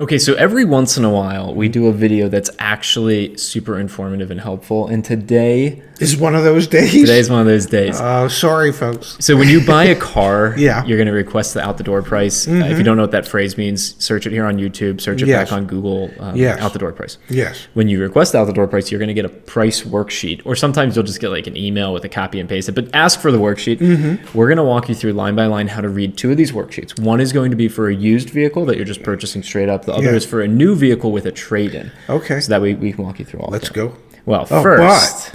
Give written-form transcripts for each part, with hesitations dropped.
Okay, so every once in a while, we do a video that's actually super informative and helpful. And today is one of those days. Today's one of those days. Oh, sorry, folks. So when you buy a car, Yeah. you're going to request the out-the-door price. If you don't know what that phrase means, search it here on YouTube. Search it Yes. back on Google, Yes. out-the-door price. Yes. When you request the out-the-door price, you're going to get a price worksheet. Or sometimes you'll just get like an email with a copy and paste it. But ask for the worksheet. We're going to walk you through line by line how to read two of these worksheets. One is going to be for a used vehicle that you're just purchasing straight up. The other Yeah. is for a new vehicle with a trade-in. Okay. So that way we can walk you through all Let's of them. go. Well, Oh, first...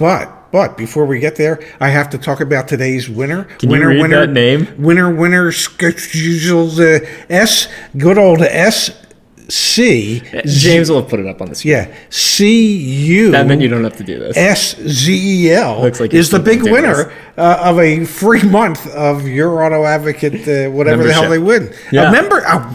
but before we get there, I have to talk about today's winner. Can you read that name? Winner, S, good old SC. James will have put it up on the screen. Yeah, CU. That meant you don't have to do this. SZEL Looks like is the big ridiculous. winner of a free month of Your Auto Advocate, whatever the hell they win. Yeah. A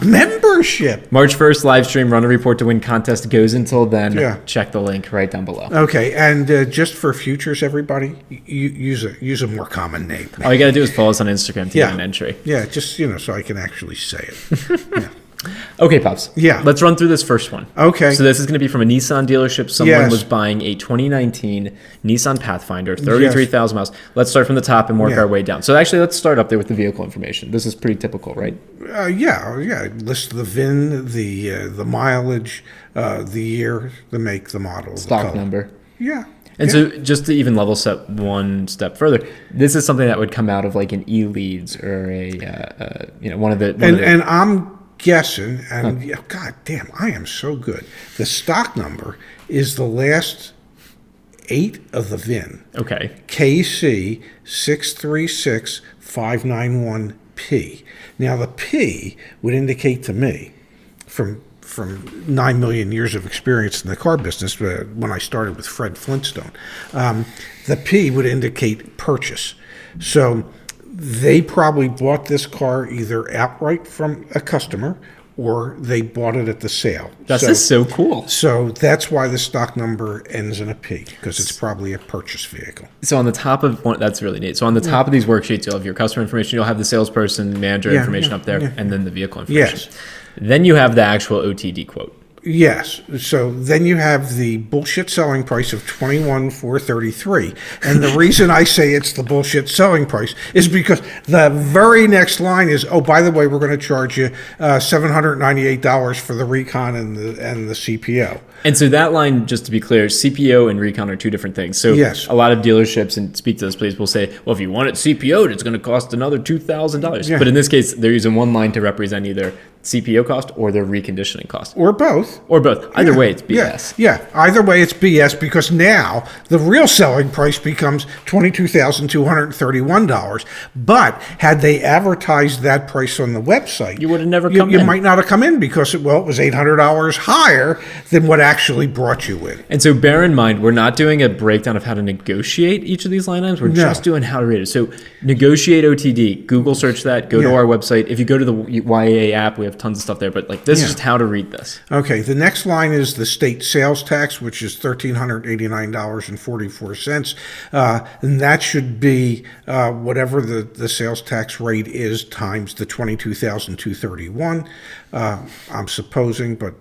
membership. March 1st, live stream, run a report to win contest goes until then. Yeah. Check the link right down below. Okay, and just for futures, everybody, use a more common name. All you got to do is follow us on Instagram to Yeah. get an entry. Yeah, just, so I can actually say it. Yeah. Okay, Pops. Yeah. Let's run through this first one. Okay. So this is going to be from a Nissan dealership. Someone Yes. was buying a 2019 Nissan Pathfinder, 33,000 miles. Let's start from the top and work Yeah. our way down. So actually, let's start up there with the vehicle information. This is pretty typical, right? Yeah. List the VIN, the mileage, the year, the make, the model, the Stock color. number. Yeah. And yeah. so just to even level set one step further, this is something that would come out of like an e-leads or one of the... And I'm guessing, and God damn, I am so good. The stock number is the last 8 of the VIN. Okay. KC 636591P. Now the P would indicate to me, from 9 million years of experience in the car business, when I started with Fred Flintstone, the P would indicate purchase. So they probably bought this car either outright from a customer or they bought it at the sale. That's just so cool. So that's why the stock number ends in a P, because it's probably a purchase vehicle. So on the top of one, that's really neat. So on the top of these worksheets, you'll have your customer information, you'll have the salesperson, manager information up there, and then the vehicle information. Yes. Then you have the actual OTD quote. Yes. So then you have the bullshit selling price of $21,433. And the reason I say it's the bullshit selling price is because the very next line is, oh, by the way, we're going to charge you $798 for the recon and the CPO. And so that line, just to be clear, CPO and recon are two different things. So Yes. a lot of dealerships, and speak to this please, will say, well, if you want it CPO'd, it's going to cost another $2,000. Yeah. But in this case, they're using one line to represent either CPO cost or their reconditioning cost. Or both. Or both. Either way, it's BS. Yeah. Either way, it's BS, because now the real selling price becomes $22,231. But had they advertised that price on the website, You would have never come you in. might not have come in, because it was $800 higher than what actually brought you in. And so bear in mind, we're not doing a breakdown of how to negotiate each of these line items. We're just doing how to read it. So negotiate OTD, Google search that, go to our website. If you go to the YAA app, we have tons of stuff there. But like this is just how to read this. Okay, the next line is the state sales tax, which is $1,389.44. And that should be whatever the sales tax rate is times the $22,231. I'm supposing, but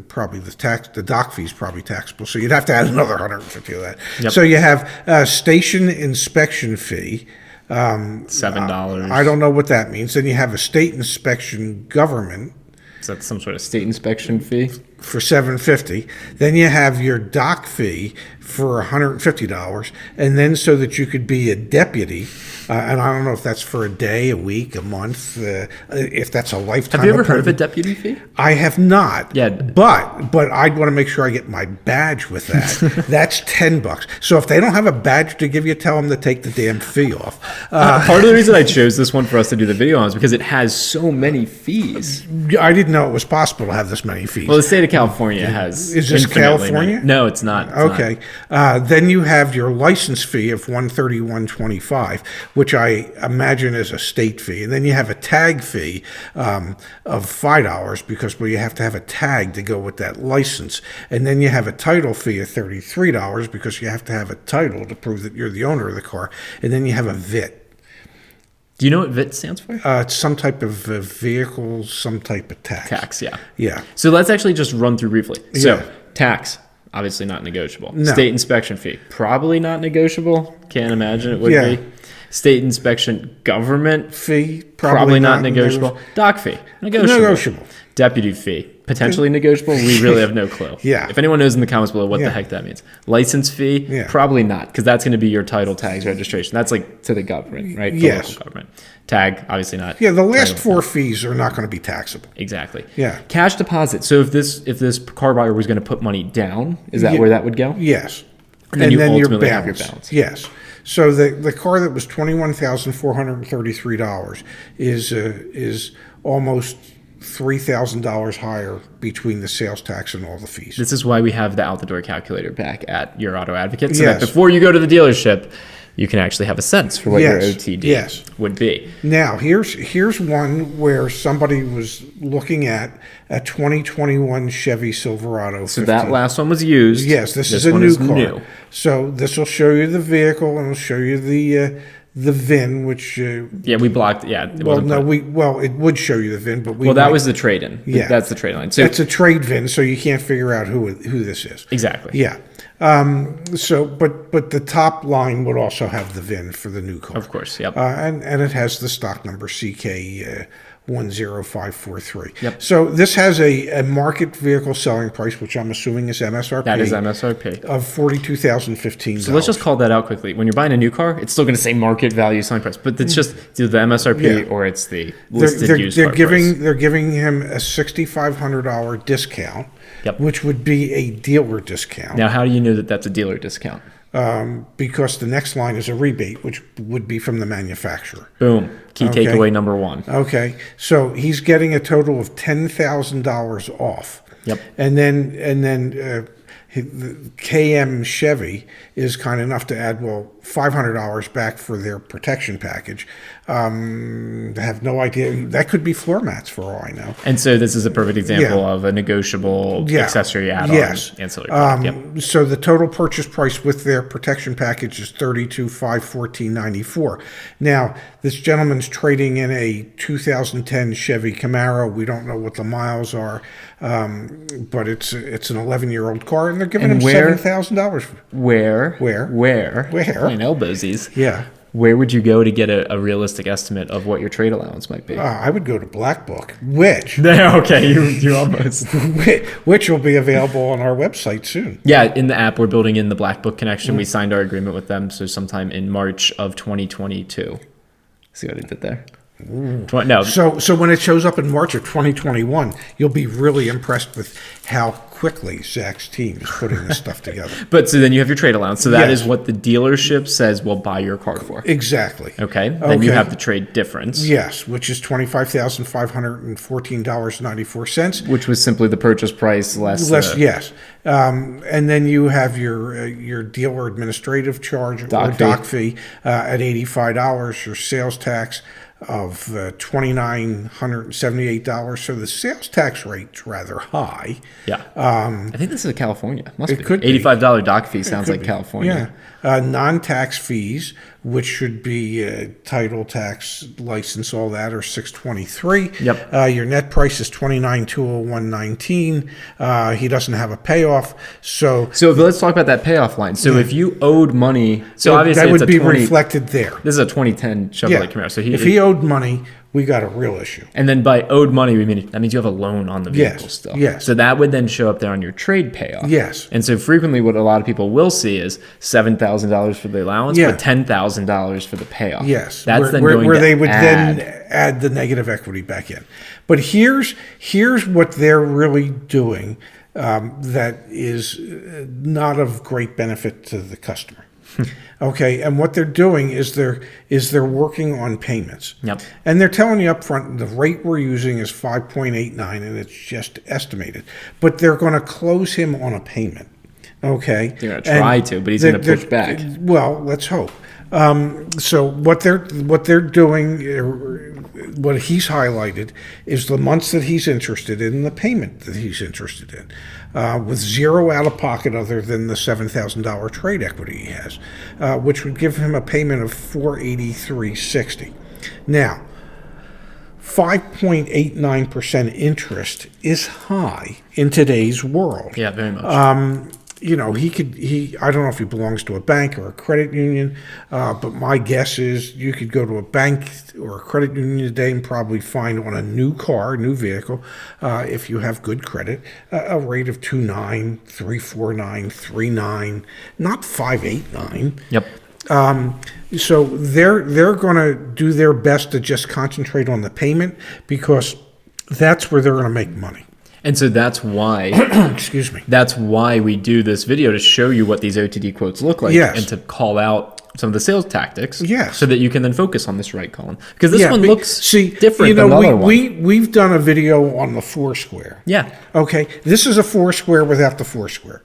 probably the dock fee is probably taxable, so you'd have to add another $150 of that. Yep. So you have station inspection fee. $7. I don't know what that means. Then you have a state inspection government Is that some sort of state inspection fee? for $750. Then you have your dock fee for $150, and then so that you could be a deputy, and I don't know if that's for a day, a week, a month, if that's a lifetime. Have you ever heard of a deputy fee? I have not. Yeah. But I'd want to make sure I get my badge with that. That's $10. So if they don't have a badge to give you, tell them to take the damn fee off. Part of the reason I chose this one for us to do the video on is because it has so many fees. I didn't know it was possible to have this many fees. Well, the state of California has. Is this infinitely California? many. No, it's not. It's Okay. Then you have your license fee of $131.25, which I imagine is a state fee. And then you have a tag fee of $5 because you have to have a tag to go with that license. And then you have a title fee of $33 because you have to have a title to prove that you're the owner of the car. And then you have a VIT. Do you know what VIT stands for? It's some type of vehicle, some type of tax. Tax, yeah. Yeah. So let's actually just run through briefly. So Yeah. tax, obviously not negotiable. No. State inspection fee, probably not negotiable. Can't imagine it would Yeah. be. State inspection government Fee, probably not negotiable. Dock fee, negotiable. Negotiable. Deputy fee, potentially negotiable. We really have no clue. Yeah. If anyone knows in the comments below what the Yeah. heck that means. License fee, Yeah. probably not, because that's going to be your title, tags, registration. That's like to the government, right? The Yes. local government. Tag, obviously not. Yeah, the last Title. 4 fees are not going to be taxable. Exactly. Yeah. Cash deposit. So if this car buyer was going to put money down, is that Yeah. where that would go? Yes. And then you ultimately have your balance. Yes. So the car that was $21,433 is almost $3,000 higher between the sales tax and all the fees. This is why we have the out-the-door calculator back at your auto advocate, so that Yes. before you go to the dealership, you can actually have a sense for what Yes. your OTD Yes. would be. Now, here's one where somebody was looking at a 2021 Chevy Silverado. So that last one was used. Yes, this is a one new is car. So this will show you the vehicle and it'll show you the VIN, which Yeah, we blocked. Yeah. It well, wasn't no, put- it would show you the VIN, but Well, that was the trade-in. Yeah. That's the trade line. So it's a trade VIN, so you can't figure out who this is. exactly. Yeah. So, but the top line would also have the VIN for the new car. Of course. Yep. And it has the stock number CK 10543. Yep. So this has a market vehicle selling price, which I'm assuming is MSRP. That is MSRP. Of $42,015. So let's just call that out quickly. When you're buying a new car, it's still going to say market value selling price, but it's just either the MSRP Yeah. or it's the listed used they're car giving price. they're giving him a $6,500 discount, Yep. which would be a dealer discount. Now, how do you know that that's a dealer discount? Because the next line is a rebate, which would be from the manufacturer. Boom. Key Okay. takeaway number one. Okay, so he's getting a total of $10,000 off. Yep. And then the KM Chevy is kind enough to add $500 back for their protection package. I have no idea. That could be floor mats for all I know. And so this is a perfect example Yeah. of a negotiable Yeah. accessory add-on Yes. ancillary product. Yep. So the total purchase price with their protection package is $32,514.94. Now, this gentleman's trading in a 2010 Chevy Camaro. We don't know what the miles are, but it's an 11-year-old car, and they're giving And him where- $7,000. Where? Where? Plain elbowsies. Yeah. Where would you go to get a realistic estimate of what your trade allowance might be? I would go to Black Book, which Okay, you almost. which will be available on our website soon. Yeah, in the app, we're building in the Black Book connection. We signed our agreement with them, so sometime in March of 2022. See what I did there? No, So when it shows up in March of 2021, you'll be really impressed with how quickly Zach's team is putting this stuff together. but so then you have your trade allowance. So that Yes. is what the dealership says we'll buy your car for. Exactly. Okay. Then you Okay. have the trade difference, Yes, which is $25,514.94. which was simply the purchase price less. Yes. And then you have your dealer administrative charge or dock fee at $85, your sales tax of $2,978. So the sales tax rate's rather high. Yeah. I think this is California. Must be. could be. $85 dock fee sounds like California. Yeah. Non-tax fees, which should be title, tax, license, all that, are $623. Yep. Your net price is $29,201.19. He doesn't have a payoff, so let's talk about that payoff line. So if you owed money, so obviously that it's would a be 20, reflected there. This is a 2010 Chevrolet Camaro. So if he owed money, we got a real issue. and then by owed money, that means you have a loan on the vehicle Yes, still. yes. So that would then show up there on your trade payoff. Yes. And so frequently what a lot of people will see is $7,000 for the allowance, Yeah. but $10,000 for the payoff. Yes, That's then where going to they would add. then add the negative equity back in. But here's what they're really doing that is not of great benefit to the customer. Okay, and what they're doing is they're working on payments. Yep. And they're telling you up front the rate we're using is 5.89, and it's just estimated. But they're going to close him on a payment. Okay. They're going to try to, but he's going to push back. Well, let's hope. So what they're doing, what he's highlighted is the months that he's interested in, the payment that he's interested in, with zero out of pocket other than the $7,000 trade equity he has, which would give him a payment of $483.60. Now, 5.89% interest is high in today's world. Yeah, very much. You know, I don't know if he belongs to a bank or a credit union, but my guess is you could go to a bank or a credit union today and probably find on a new vehicle, if you have good credit, a rate of 2.9, 3.49, 3.9, not 5.89. Yep. So they're going to do their best to just concentrate on the payment because that's where they're going to make money. And so that's why, excuse me, that's why we do this video, to show you what these OTD quotes look like, Yes. and to call out some of the sales tactics, Yes. so that you can then focus on this right column. Because this one looks different you know, than the other one. We've done a video on the Foursquare. Yeah. Okay, this is a Foursquare without the Foursquare.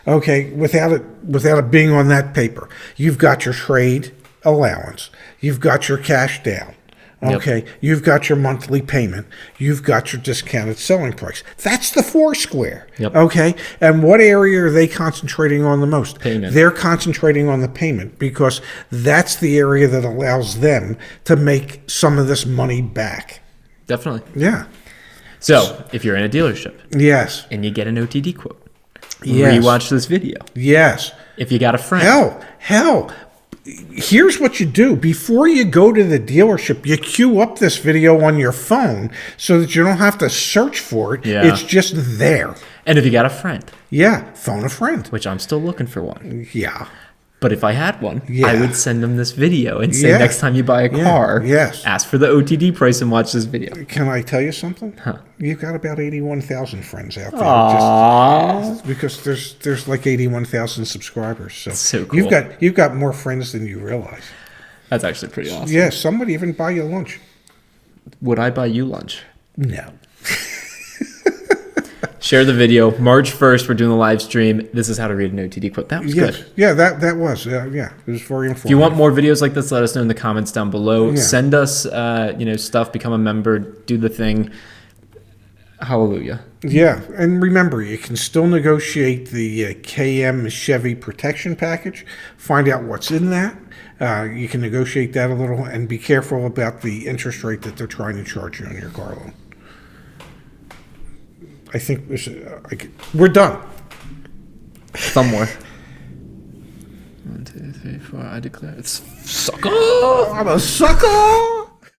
Okay, without it being on that paper. You've got your trade allowance. You've got your cash down. Okay, You've got your monthly payment. You've got your discounted selling price. That's the Foursquare. Yep. Okay, and what area are they concentrating on the most? Payment. They're concentrating on the payment because that's the area that allows them to make some of this money back. Definitely. Yeah. So if you're in a dealership Yes. and you get an OTD quote, Yes. rewatch this video. Yes. If you got a friend. Hell. Here's what you do. Before you go to the dealership, you queue up this video on your phone so that you don't have to search for it. Yeah. It's just there. And if you got a friend, Yeah. Phone a friend. which I'm still looking for one. Yeah. But if I had one, Yeah. I would send them this video and say, Yeah. next time you buy a car, Yes. ask for the OTD price and watch this video. Can I tell you something? Huh. You've got about 81,000 friends out there. Aww. Just because there's like 81,000 subscribers. So cool. You've got more friends than you realize. That's actually pretty awesome. Yeah. Some would even buy you lunch. Would I buy you lunch? No. Share the video. March 1st, we're doing a live stream. This is how to read an OTD quote. That was Yes. good. Yeah. That was. Yeah. It was very informative. If you want more videos like this, let us know in the comments down below. Yeah. Send us, stuff. Become a member. Do the thing. Hallelujah. Yeah, and remember, you can still negotiate the KM Chevy protection package. Find out what's in that. You can negotiate that a little, and be careful about the interest rate that they're trying to charge you on your car loan. I think we're done. Somewhere. 1, 2, 3, 4. I declare it's sucker. I'm a sucker.